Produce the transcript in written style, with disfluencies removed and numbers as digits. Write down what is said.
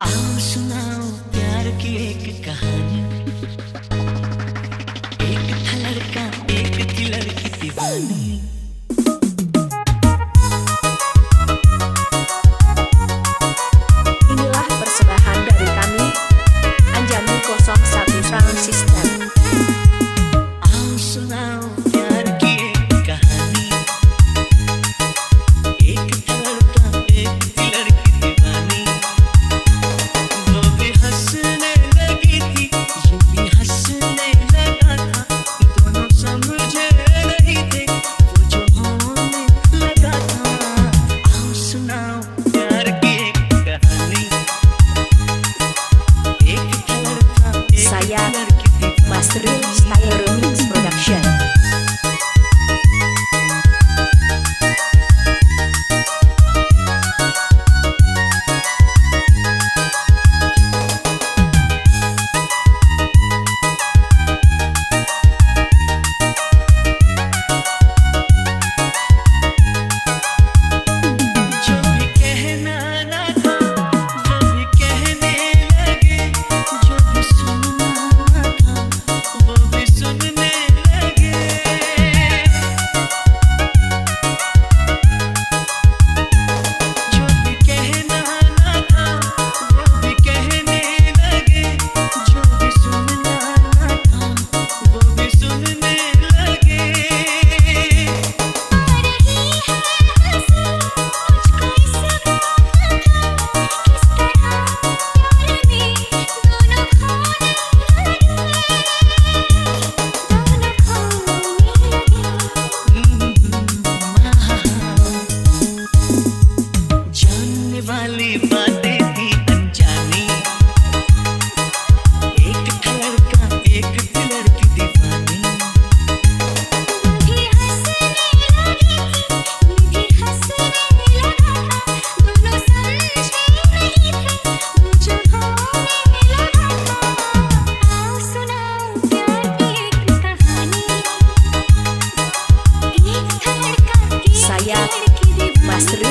आओ सुनाओ प्यार की एक कहानी। एक था लड़का, एक थी लड़की दीवानी। Inilah persembahan dari kami, Anjani 01 Sound System. आओ सुनाओ प्यार की एक कहानी। एक था लड़का, एक थी लड़की दीवानी। वो भी हंसने लगी थी, ये भी हंसने लगा था। दोनों समझे नहीं थे वो जो होने लगा था। आओ सुनाओ प्यार की एक कहानी। एक था लड़का, एक Saya, थी लड़की दीवानी। Mas Ril Style Remix Production. जो भी कहना ना था वो भी कहने लगे। जो भी सुनना ना था वो भी सुनने लगे। जो भी कहना ना था वो भी कहने लगे। जो भी सुनना ना था वो भी सुनने लगे। जानने वाली बातें थी अनजानी। एक था लड़का, एक थी लड़की दीवानी। Saya, Mas Ril